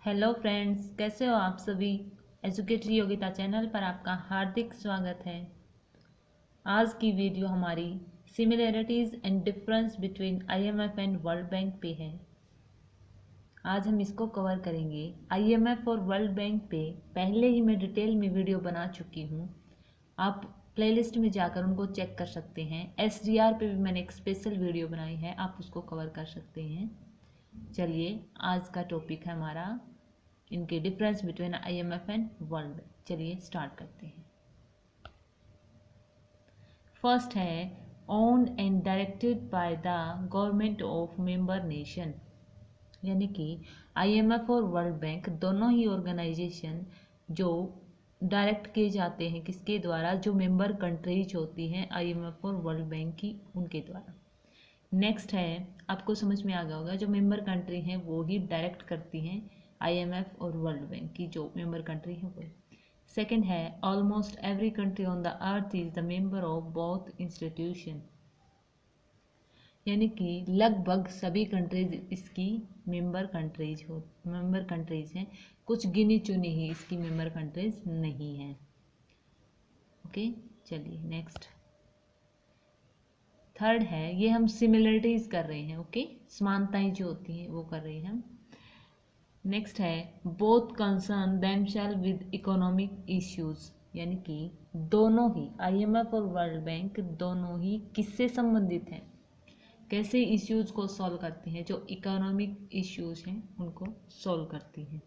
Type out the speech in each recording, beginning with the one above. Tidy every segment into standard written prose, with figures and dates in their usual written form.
Hello friends, कैसे हो आप सभी। एजुकेटरी योगिता चैनल पर आपका हार्दिक स्वागत है। आज की वीडियो हमारी similarities and difference between IMF and world bank पे है। आज हम इसको कवर करेंगे। आईएमएफ और वर्ल्ड बैंक पे पहले ही मैं डिटेल में वीडियो बना चुकी हूँ, आप प्लेलिस्ट में जाकर उनको चेक कर सकते हैं। एसडीआर पे भी मैंने एक स्पेशल वीडियो बनाई है, आप उसको कवर कर सकते हैं। चलिए, आज का टॉपिक है हमारा इनके difference between IMF and world bank. चलिए स्टार्ट करते हैं। फर्स्ट है owned and directed by the government of member nation, यानी कि आईएमएफ और वर्ल्ड बैंक दोनों ही ऑर्गेनाइजेशन जो डायरेक्ट किए जाते हैं किसके द्वारा, जो मेंबर कंट्रीज होती हैं आईएमएफ और वर्ल्ड बैंक की, उनके द्वारा। नेक्स्ट है, आपको समझ में आ गया होगा, जो मेंबर कंट्री हैं वो ही डायरेक्ट करती हैं आईएमएफ और वर्ल्ड बैंक की, जो मेंबर कंट्री है वो। सेकंड है almost every country on the earth is the member of both institution, यानी कि लगभग सभी कंट्रीज इसकी मेंबर कंट्रीज हैं। कुछ गिनी चुनी ही इसकी मेंबर कंट्रीज नहीं हैं। ओके, चलिए नेक्स्ट। थर्ड है, ये हम सिमिलरिटीज कर रहे हैं। ओके, समानताएं जो होती हैं वो कर रहे हैं हम। नेक्स्ट है both concern themselves with economic issues, यानी कि दोनों ही आईएमएफ और वर्ल्ड बैंक दोनों ही किससे संबंधित हैं, कैसे इश्यूज को सॉल्व करती हैं, जो इकोनॉमिक इश्यूज हैं उनको सॉल्व करती हैं।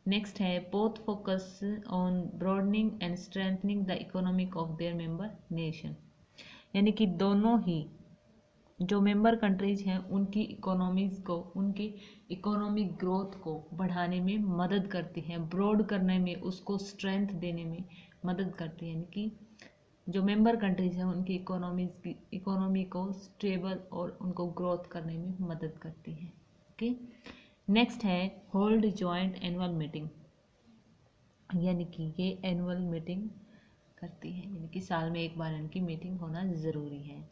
नेक्स्ट है both focus on broadening and strengthening the economic of their member nation, यानी कि दोनों ही जो मेंबर कंट्रीज हैं उनकी इकोनॉमीज को, उनकी इकोनॉमिक ग्रोथ को बढ़ाने में मदद करती हैं, ब्रॉड करने में, उसको स्ट्रेंथ देने में मदद करती है, यानी कि जो मेंबर कंट्रीज हैं उनकी इकोनॉमी को स्टेबल और उनको ग्रोथ करने में मदद करती है। ओके, नेक्स्ट है होल्ड जॉइंट एनुअल मीटिंग, यानी कि ये एनुअल मीटिंग करती है, यानी कि साल में एक बार इनकी मीटिंग होना ज़रूरी है।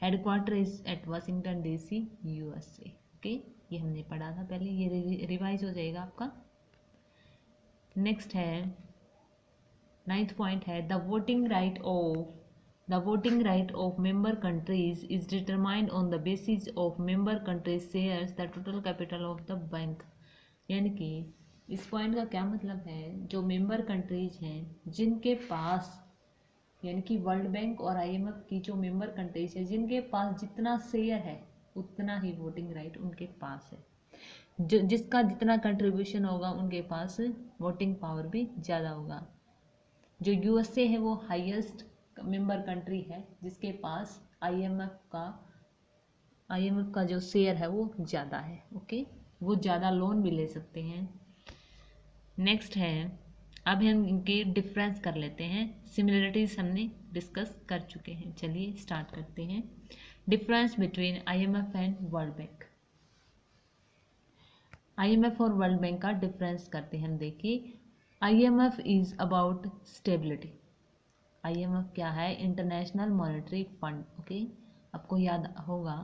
Headquarter is at Washington DC, USA. Okay, ये हमने पढ़ा था पहले, ये रिवाइज हो जाएगा आपका। नेक्स्ट है नाइन्थ पॉइंट है the voting right of member countries is determined on the basis of member countries shares the total capital of the bank, यानी कि इस पॉइंट का क्या मतलब है, जो मेंबर कंट्रीज हैं जिनके पास, यानी कि वर्ल्ड बैंक और आईएमएफ की जो मेंबर कंट्रीज है जिनके पास जितना शेयर है उतना ही वोटिंग राइट उनके पास है, जो जिसका जितना कंट्रीब्यूशन होगा उनके पास वोटिंग पावर भी ज़्यादा होगा। जो यूएसए है वो हाईएस्ट मेंबर कंट्री है जिसके पास आईएमएफ का जो शेयर है वो ज़्यादा है। ओके, वो ज़्यादा लोन भी ले सकते हैं। नेक्स्ट है, अब हम इनके डिफरेंस कर लेते हैं। सिमिलरिटीज हमने डिस्कस कर चुके हैं, चलिए स्टार्ट करते हैं। Difference between IMF and world bank. IMF और वर्ल्ड बैंक का डिफरेंस करते हैं हम। देखिए, IMF is about stability. IMF क्या है, इंटरनेशनल मॉनेटरी फंड। ओके, आपको याद होगा।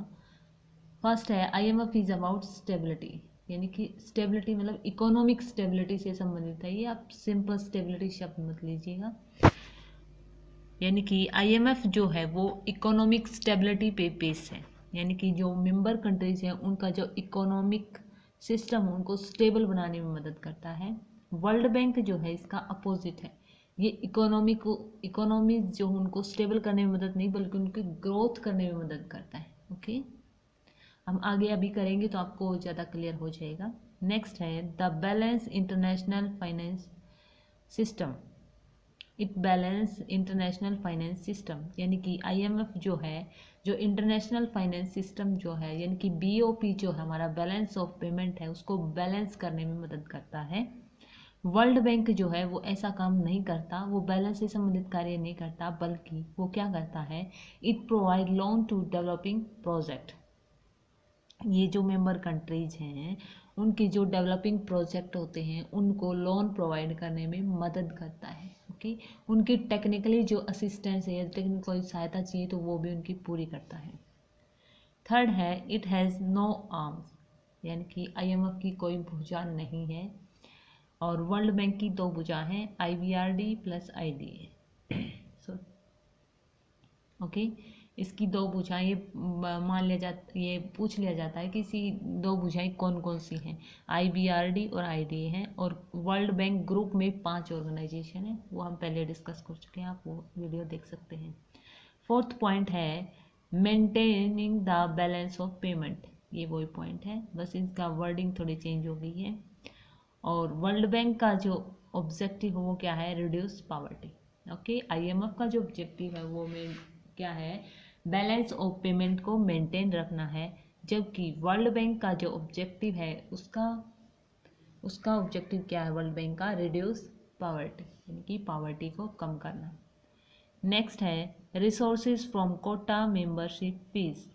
फर्स्ट है आईएमएफ इज अबाउट स्टेबिलिटी, यानी कि स्टेबिलिटी मतलब इकोनॉमिक स्टेबिलिटी से संबंधित है। ये आप सिंपल स्टेबिलिटी शब्द मत लीजिएगा, यानी कि आईएमएफ जो है वो इकोनॉमिक स्टेबिलिटी पे बेस है, यानी कि जो मेंबर कंट्रीज हैं उनका जो इकोनॉमिक सिस्टम उनको स्टेबल बनाने में मदद करता है। वर्ल्ड बैंक जो है इसका अपोजिट है, ये इकोनॉमी जो उनको स्टेबल करने में मदद नहीं बल्कि उनकी ग्रोथ करने में मदद करता है। ओके, हम आगे अभी करेंगे तो आपको ज़्यादा क्लियर हो जाएगा। नेक्स्ट है the balance international finance system. It balance international finance system, यानी कि आईएमएफ जो है, जो इंटरनेशनल फाइनेंस सिस्टम जो है, यानी कि बीओपी जो है हमारा बैलेंस ऑफ पेमेंट है, उसको बैलेंस करने में मदद करता है। वर्ल्ड बैंक जो है वो ऐसा काम नहीं करता, वो बैलेंस से संबंधित कार्य नहीं करता, बल्कि वो क्या करता है, it provide loan to developing project. ये जो मेंबर कंट्रीज हैं उनके जो डेवलपिंग प्रोजेक्ट होते हैं उनको लोन प्रोवाइड करने में मदद करता है। ओके, उनकी टेक्निकली जो असिस्टेंस है या टेक्निकल सहायता चाहिए तो वो भी उनकी पूरी करता है। थर्ड है इट हैज़ नो आर्म्स, यानी कि आईएमएफ की कोई भुजा नहीं है, और वर्ल्ड बैंक की दो भुजा हैं IBRD plus IDA। So okay, इसकी दो भुजाएं ये मान लिया जाता, ये पूछ लिया जाता है कि इसी दो भुजाएं कौन कौन सी हैं, IBRD और IDA हैं। और वर्ल्ड बैंक ग्रुप में 5 ऑर्गेनाइजेशन है, वो हम पहले डिस्कस कर चुके हैं, आप वो वीडियो देख सकते हैं। फोर्थ पॉइंट है maintaining the balance of payment, ये वही पॉइंट है, बस इसका वर्डिंग थोड़ी चेंज हो गई है। और वर्ल्ड बैंक का जो ऑब्जेक्टिव है वो क्या है, रिड्यूस पॉवर्टी। ओके, IMF का जो ऑब्जेक्टिव है वो में क्या है, बैलेंस ऑफ पेमेंट को मेंटेन रखना है, जबकि वर्ल्ड बैंक का जो ऑब्जेक्टिव है उसका ऑब्जेक्टिव क्या है, वर्ल्ड बैंक का रिड्यूस पॉवर्टी, यानी कि पॉवर्टी को कम करना। नेक्स्ट है resources from quota membership fees.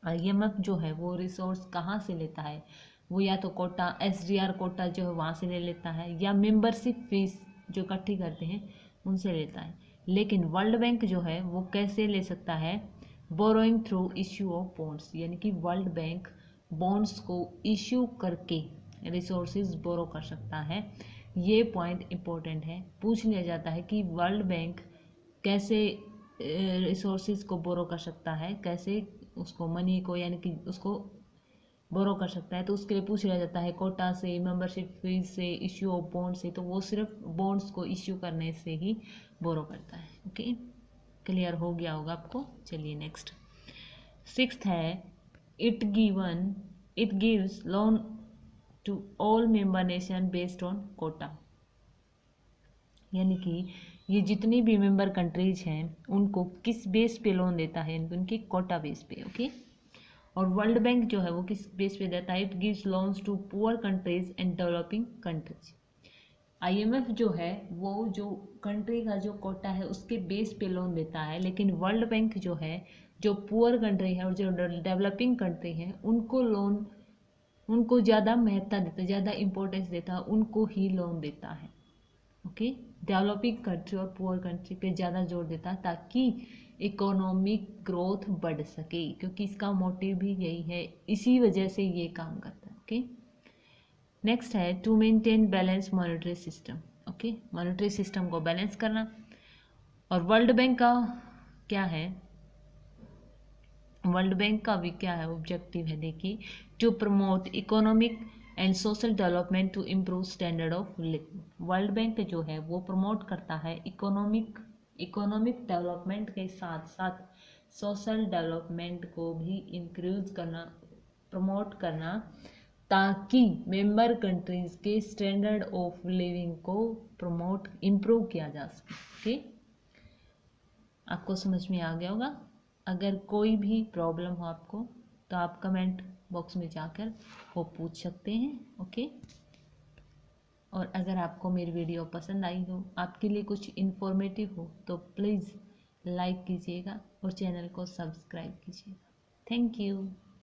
IMF जो है वो रिसोर्स कहाँ से लेता है, वो या तो कोटा SDR कोटा जो है वहाँ से ले लेता है, या मेंबरशिप फीस जो इकट्ठी करते हैं उनसे लेता है। लेकिन वर्ल्ड बैंक जो है वो कैसे ले सकता है, borrowing through issue of bonds, यानी कि वर्ल्ड बैंक बॉन्ड्स को इश्यू करके रिसोर्सेज बोरो कर सकता है। ये पॉइंट इम्पोर्टेंट है, पूछ लिया जाता है कि वर्ल्ड बैंक कैसे रिसोर्सेज को बोरो कर सकता है, कैसे उसको मनी को यानी कि उसको बोरो कर सकता है, तो उसके लिए पूछ लिया जाता है कोटा से, मेंबरशिप फीस से, इश्यू ऑफ बॉन्ड से, तो वो सिर्फ बॉन्ड्स को इश्यू करने से ही बोरो करता है। ओके, क्लियर हो गया होगा आपको। चलिए नेक्स्ट, सिक्स्थ है it gives loan to all member nation based on quota, यानी कि ये जितनी भी मेंबर कंट्रीज हैं उनको किस बेस पे लोन देता है, उनके कोटा बेस पे। ओके, और वर्ल्ड बैंक जो है वो किस बेस पे देता है, it gives loans to poor countries and developing countries. IMF जो है वो जो कंट्री का जो कोटा है उसके बेस पे लोन देता है, लेकिन वर्ल्ड बैंक जो है जो पुअर कंट्री है और जो डेवलपिंग कंट्री है उनको ज़्यादा महत्ता देता है, ज़्यादा इंपॉर्टेंस देता है, उनको ही लोन देता है। ओके, डेवलपिंग कंट्री और पुअर कंट्री पे ज़्यादा जोर देता है ताकि इकोनॉमिक ग्रोथ बढ़ सके, क्योंकि इसका मोटिव भी यही है, इसी वजह से ये काम करता है। ओके, नेक्स्ट है to maintain balance monetary system. Okay, monetary system को बैलेंस करना। और वर्ल्ड बैंक का क्या है, वर्ल्ड बैंक का भी क्या है ऑब्जेक्टिव है, देखिए, to promote economic and social development to improve standard of living. World Bank जो है वो प्रमोट करता है इकोनॉमिक डेवलपमेंट के साथ साथ सोशल डेवलपमेंट को भी इंक्रीज करना, प्रमोट करना, ताकि मेंबर कंट्रीज के स्टैंडर्ड ऑफ लिविंग को प्रमोट इम्प्रूव किया जा सके। ओके, आपको समझ में आ गया होगा। अगर कोई भी प्रॉब्लम हो आपको तो आप कमेंट बॉक्स में जाकर वो पूछ सकते हैं। ओके, और अगर आपको मेरी वीडियो पसंद आई हो, आपके लिए कुछ इन्फॉर्मेटिव हो, तो प्लीज़ लाइक कीजिएगा और चैनल को सब्सक्राइब कीजिएगा। Thank you.